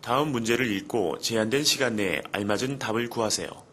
다음 문제를 읽고 제한된 시간 내에 알맞은 답을 구하세요.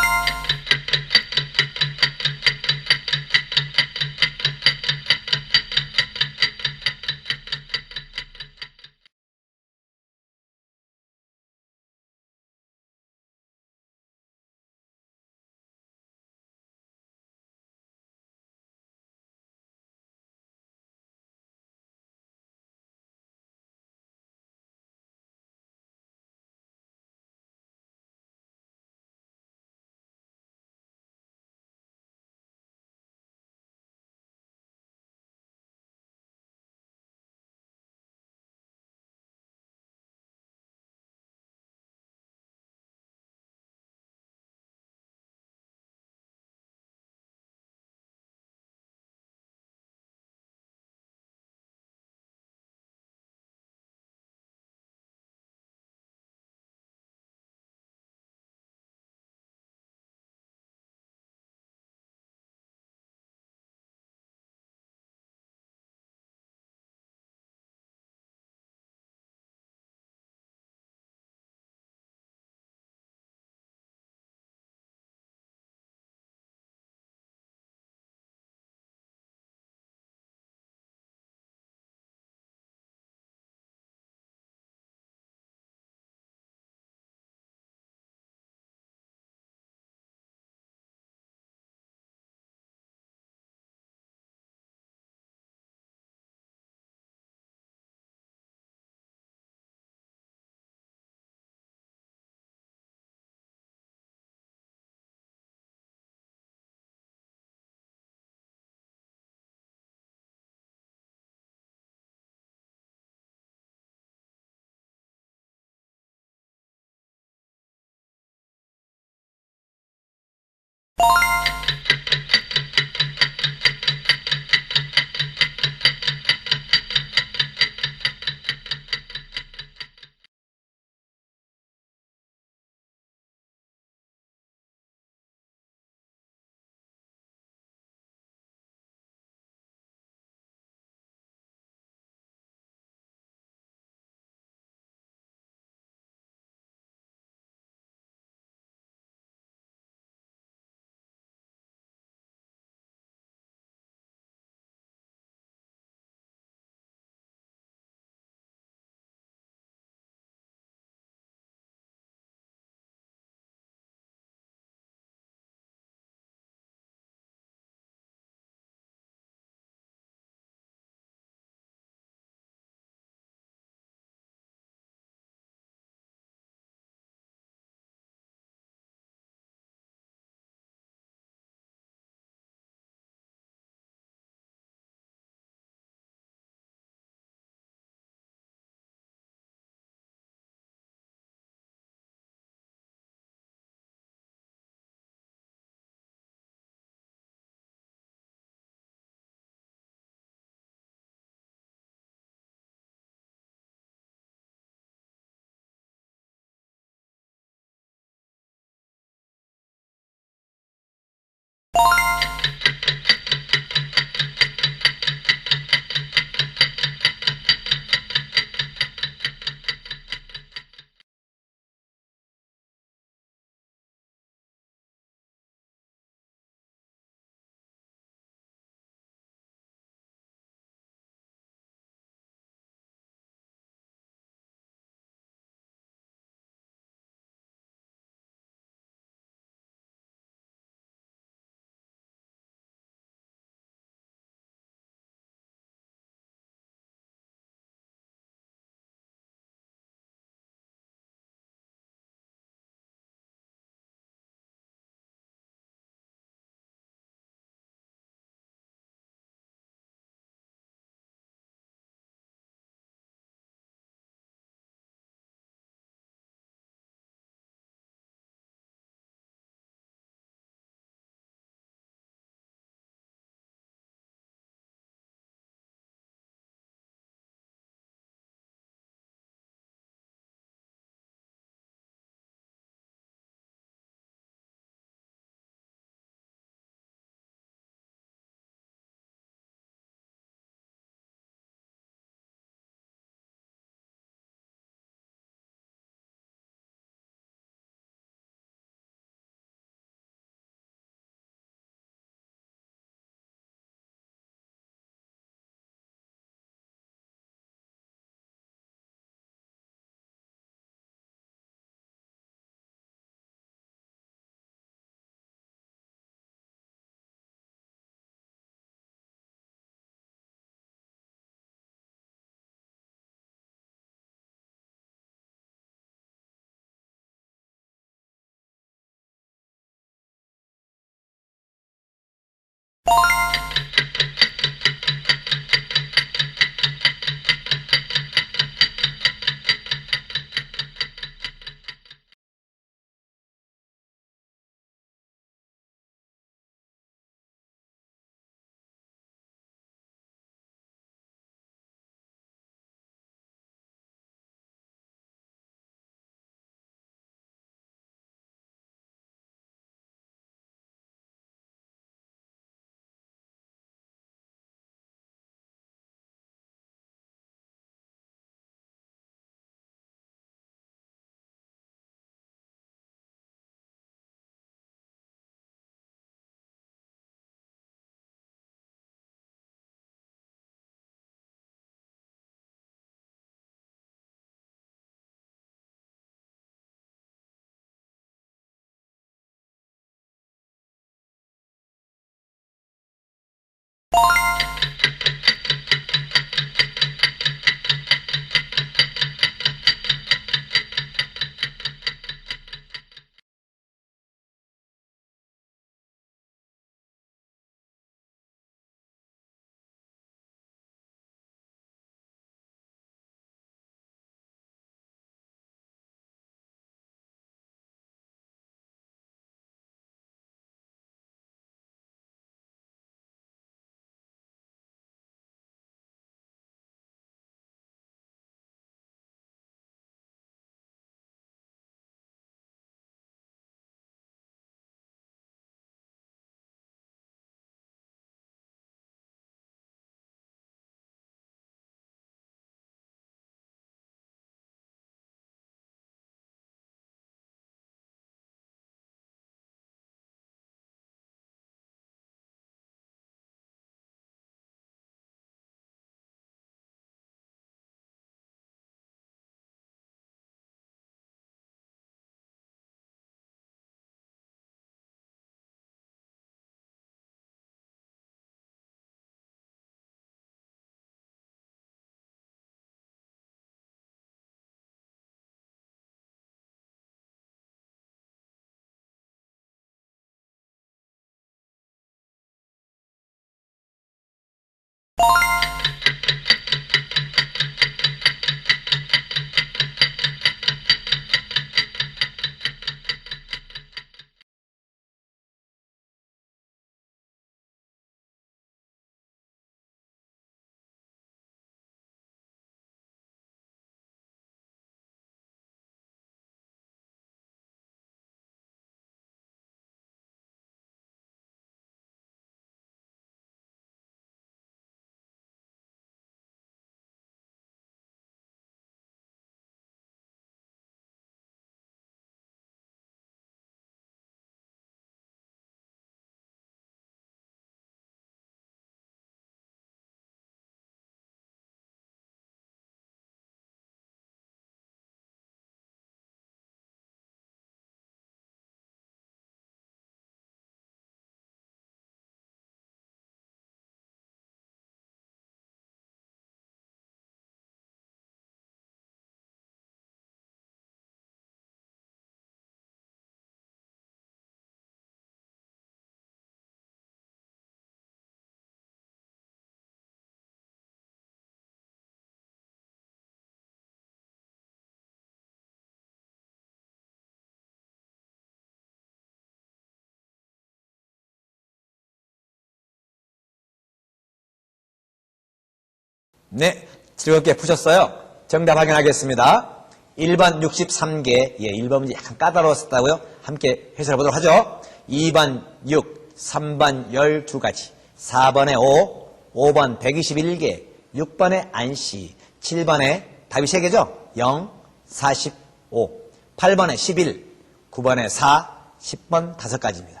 네, 즐겁게 푸셨어요. 정답 확인하겠습니다. 1번 63개, 1번 문제 약간 까다로웠었다고요? 함께 해설해 보도록 하죠. 2번 6, 3번 12가지, 4번에 5, 5번 121개, 6번에 안씨, 7번에 답이 3개죠? 0, 45, 8번에 11, 9번에 4, 10번 5가지입니다.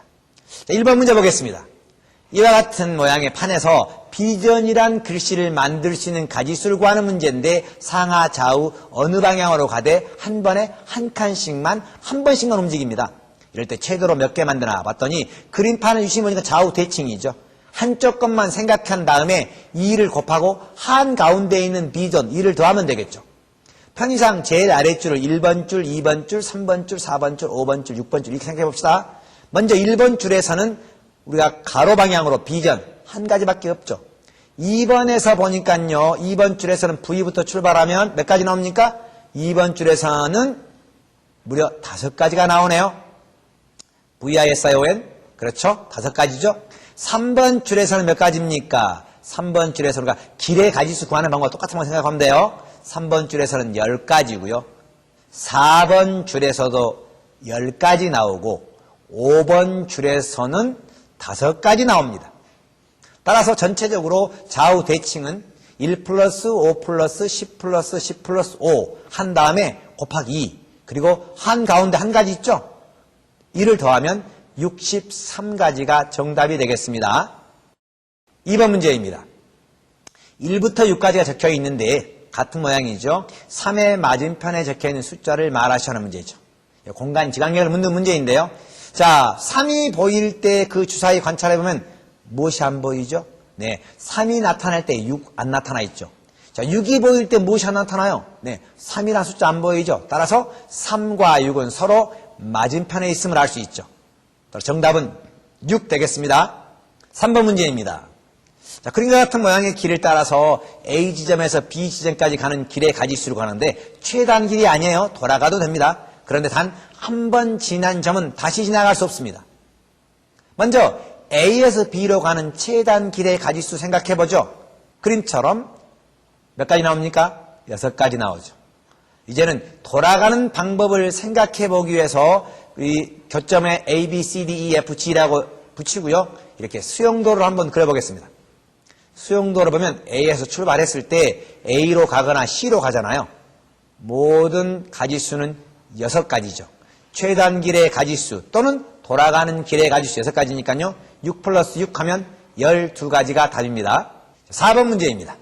자, 1번 문제 보겠습니다. 이와 같은 모양의 판에서 비전이란 글씨를 만들 수 있는 가지수를 구하는 문제인데 상하 좌우 어느 방향으로 가되 한 번에 한 칸씩만 한 번씩만 움직입니다. 이럴 때 최대로 몇 개 만드나 봤더니 그림판을 유심히 보니까 좌우 대칭이죠. 한쪽 것만 생각한 다음에 2를 곱하고 한가운데 있는 비전 2를 더하면 되겠죠. 편의상 제일 아랫줄을 1번 줄, 2번 줄, 3번 줄, 4번 줄, 5번 줄, 6번 줄 이렇게 생각해 봅시다. 먼저 1번 줄에서는 우리가 가로 방향으로 비전 한 가지밖에 없죠. 2번에서 보니까요. 2번 줄에서는 V부터 출발하면 몇 가지 나옵니까? 2번 줄에서는 무려 5가지가 나오네요. VISION 그렇죠? 5가지죠. 3번 줄에서는 몇 가지입니까? 3번 줄에서는 길의 가지수 구하는 방법과 똑같은 거 생각하면 돼요. 3번 줄에서는 10가지고요. 4번 줄에서도 10가지 나오고 5번 줄에서는 5가지 나옵니다. 따라서 전체적으로 좌우 대칭은 1 플러스 5 플러스 10 플러스 10 플러스 5 한 다음에 곱하기 2 그리고 한가운데 한 가지 있죠? 1을 더하면 63가지가 정답이 되겠습니다. 2번 문제입니다. 1부터 6까지가 적혀 있는데 같은 모양이죠. 3의 맞은편에 적혀 있는 숫자를 말하시 하는 문제죠. 공간 지각력을 묻는 문제인데요. 자, 3이 보일 때 그 주사위 관찰해보면 무엇이 안 보이죠? 네, 3이 나타날 때 6 안 나타나 있죠. 자, 6이 보일 때 무엇이 안 나타나요? 네, 3이라는 숫자 안 보이죠? 따라서 3과 6은 서로 맞은편에 있음을 알 수 있죠. 정답은 6 되겠습니다. 3번 문제입니다. 자, 그림과 같은 모양의 길을 따라서 A 지점에서 B 지점까지 가는 길의 가지수를 구하는데 최단 길이 아니에요. 돌아가도 됩니다. 그런데 단 한 번 지난 점은 다시 지나갈 수 없습니다. 먼저 A에서 B로 가는 최단 길의 가지수 생각해보죠. 그림처럼 몇 가지 나옵니까? 6가지 나오죠. 이제는 돌아가는 방법을 생각해보기 위해서 이 교점에 A, B, C, D, E, F, G라고 붙이고요. 이렇게 수용도를 한번 그려보겠습니다. 수용도를 보면 A에서 출발했을 때 A로 가거나 C로 가잖아요. 모든 가지수는 6가지죠. 최단 길의 가지수 또는 돌아가는 길의 가지수 6가지니까요. 6 플러스 6 하면 12가지가 답입니다. 4번 문제입니다.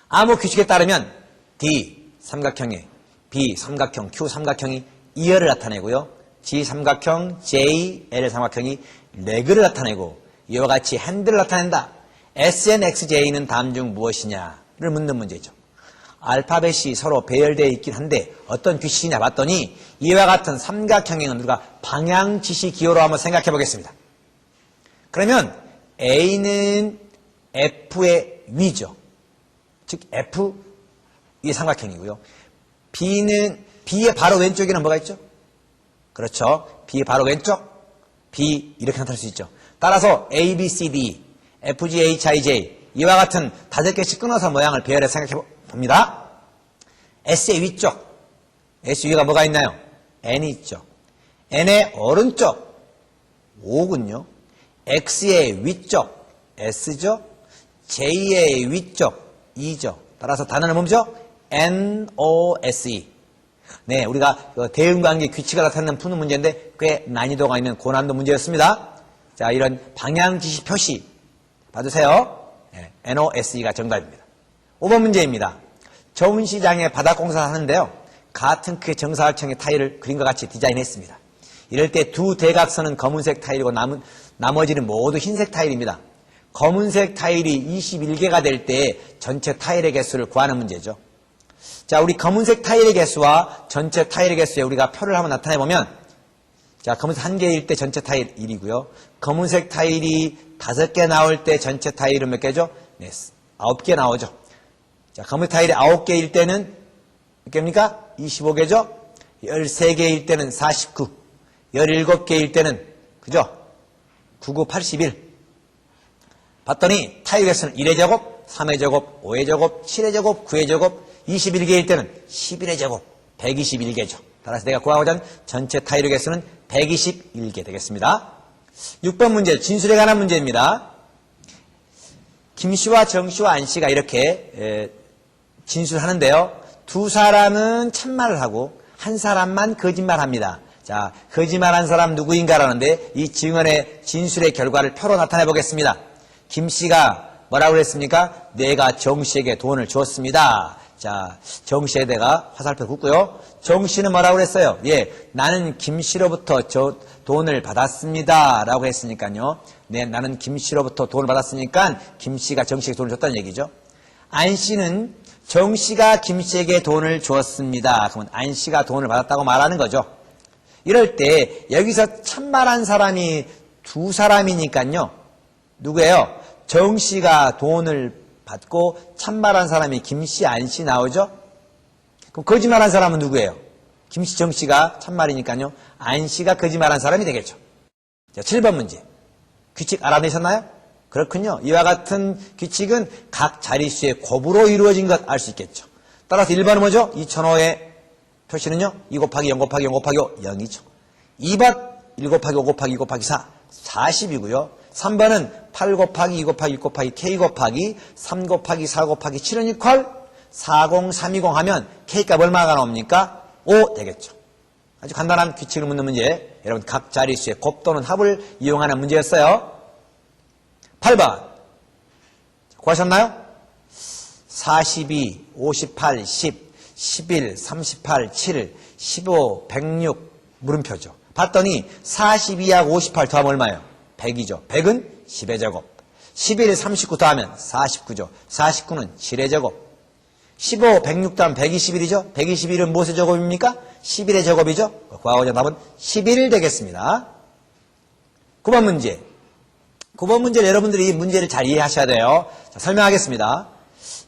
아무 규칙에 따르면 D 삼각형에 B 삼각형, Q 삼각형이 이열을 나타내고요. G 삼각형, J, L 삼각형이 레그를 나타내고 이와 같이 핸들을 나타낸다. SNXJ는 다음 중 무엇이냐를 묻는 문제죠. 알파벳이 서로 배열되어 있긴 한데 어떤 규칙이냐 봤더니 이와 같은 삼각형에는 우리가 방향지시 기호로 한번 생각해 보겠습니다. 그러면 A는 F의 위죠. 즉 F 이 삼각형이고요. B는 B의 바로 왼쪽에는 뭐가 있죠? 그렇죠. B의 바로 왼쪽 B 이렇게 나타날 수 있죠. 따라서 A, B, C, D, F, G, H, I, J 이와 같은 5개씩 끊어서 모양을 배열해 생각해 봅니다. S의 위쪽 S 위가 뭐가 있나요? N이 있죠. N의 오른쪽 5군요. X의 위쪽 S죠. J의 위쪽 2죠. 따라서 단어는 뭐죠? NOSE. 네, 우리가 대응관계 규칙을 나타내는 푸는 문제인데 꽤 난이도가 있는 고난도 문제였습니다. 자, 이런 방향지시 표시 봐주세요. 네, NOSE가 정답입니다. 5번 문제입니다. 저운시장에 바닥공사를 하는데요. 같은 크기의 정사각형의 타일을 그림과 같이 디자인했습니다. 이럴 때 두 대각선은 검은색 타일이고 나머지는 모두 흰색 타일입니다. 검은색 타일이 21개가 될 때 전체 타일의 개수를 구하는 문제죠. 자, 우리 검은색 타일의 개수와 전체 타일의 개수에 우리가 표를 한번 나타내보면 자, 검은색 1개일 때 전체 타일 1이고요. 검은색 타일이 5개 나올 때 전체 타일은 몇 개죠? 네, 9개 나오죠. 자, 검은색 타일이 9개일 때는 몇 개입니까? 25개죠? 13개일 때는 49, 17개일 때는 그죠? 99, 81. 봤더니 타일 개수는 1의 제곱, 3의 제곱, 5의 제곱, 7의 제곱, 9의 제곱, 21개일 때는 11의 제곱, 121개죠. 따라서 내가 구하고자 하는 전체 타일의 개수는 121개 되겠습니다. 6번 문제, 진술에 관한 문제입니다. 김씨와 정씨와 안씨가 이렇게 진술하는데요. 두 사람은 참말을 하고 한 사람만 거짓말합니다. 자, 거짓말한 사람 누구인가라는데 이 증언의 진술의 결과를 표로 나타내 보겠습니다. 김씨가 뭐라고 그랬습니까? 내가 정씨에게 돈을 줬습니다. 자, 정씨에 내가 화살표 긋고요. 정씨는 뭐라고 그랬어요? 예, 나는 김씨로부터 돈을 받았습니다. 라고 했으니까요. 네, 나는 김씨로부터 돈을 받았으니까 김씨가 정씨에게 돈을 줬다는 얘기죠. 안씨는 정씨가 김씨에게 돈을 주었습니다. 그러면 안씨가 돈을 받았다고 말하는 거죠. 이럴 때 여기서 참말한 사람이 두 사람이니까요. 누구예요? 정씨가 돈을 받고 참말한 사람이 김씨, 안씨 나오죠? 그럼 거짓말한 사람은 누구예요? 김씨, 정씨가 참말이니까요. 안씨가 거짓말한 사람이 되겠죠. 자, 7번 문제. 규칙 알아내셨나요? 그렇군요. 이와 같은 규칙은 각 자릿수의 곱으로 이루어진 것 알 수 있겠죠. 따라서 1번은 뭐죠? 2005의 표시는요. 2 곱하기 0 곱하기 0 곱하기 5, 0이죠. 2번 1 곱하기 5 곱하기 2 곱하기 4, 40이고요. 3번은 8 곱하기 2 곱하기 6 곱하기 K 곱하기 3 곱하기 4 곱하기 7은 이퀄 40320 하면 K값 얼마가 나옵니까? 5 되겠죠. 아주 간단한 규칙을 묻는 문제. 여러분 각 자릿수의 곱 또는 합을 이용하는 문제였어요. 8번 구하셨나요? 42, 58, 10, 11, 38, 7, 15, 106 물음표죠. 봤더니 42하고 58 더하면 얼마예요? 100이죠. 100은 10의 제곱. 11, 39 더하면 49죠. 49는 7의 제곱. 15, 106 더하면 121이죠. 121은 무엇의 제곱입니까? 11의 제곱이죠. 구하고자 답은 11 되겠습니다. 9번 문제. 9번 문제를 여러분들이 이 문제를 잘 이해하셔야 돼요. 자, 설명하겠습니다.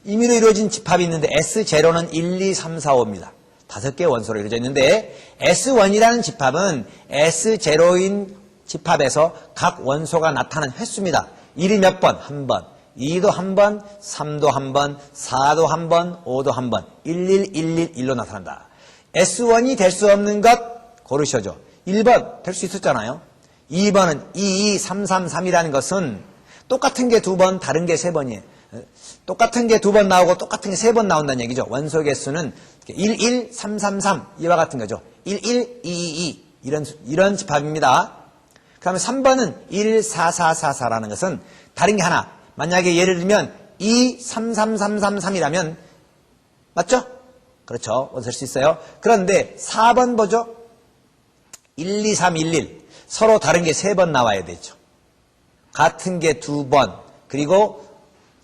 임의로 이루어진 집합이 있는데 S0는 1, 2, 3, 4, 5입니다. 5개의 원소로 이루어져 있는데 S1이라는 집합은 S0인 집합에서 각 원소가 나타난 횟수입니다. 1이 몇 번? 한 번. 2도 한 번, 3도 한 번, 4도 한 번, 5도 한 번. 11111로 나타난다. S1이 될 수 없는 것 고르셔죠. 1번 될 수 있었잖아요. 2번은 22333이라는 것은 똑같은 게 2번, 다른 게 3번이에요. 똑같은 게 2번 나오고 똑같은 게 3번 나온다는 얘기죠. 원소 개수는 11333 이와 같은 거죠. 11222 이런 집합입니다. 그 다음에 3번은 14444라는 것은 다른 게 하나. 만약에 예를 들면 23333이라면 맞죠? 그렇죠. 원소일 수 있어요. 그런데 4번 보죠. 12311 서로 다른 게 3번 나와야 되죠. 같은 게 2번 그리고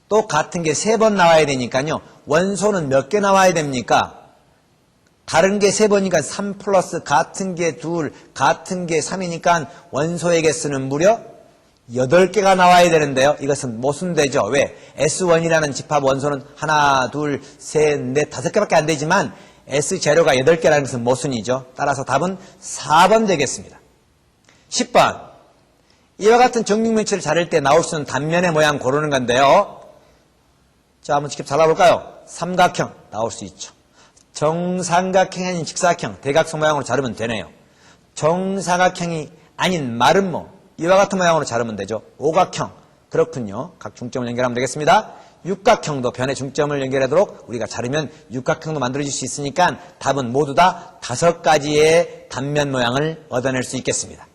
또 같은 게 3번 나와야 되니까요. 원소는 몇 개 나와야 됩니까? 다른 게 3번이니까 3 플러스 같은 게 2, 같은 게 3이니까 원소의 개수는 무려 8개가 나와야 되는데요. 이것은 모순되죠. 왜? S1이라는 집합 원소는 하나, 둘, 셋, 넷, 5개밖에 안 되지만 S0가 8개라는 것은 모순이죠. 따라서 답은 4번 되겠습니다. 10번. 이와 같은 정육면체를 자를 때 나올 수 있는 단면의 모양 고르는 건데요. 자, 한번 직접 잘라볼까요? 삼각형 나올 수 있죠. 정삼각형이 아닌 직사각형, 대각선 모양으로 자르면 되네요. 정사각형이 아닌 마름모, 이와 같은 모양으로 자르면 되죠. 오각형, 그렇군요. 각 중점을 연결하면 되겠습니다. 육각형도 변의 중점을 연결하도록 우리가 자르면 육각형도 만들어질 수 있으니까 답은 모두 다 5가지의 단면 모양을 얻어낼 수 있겠습니다.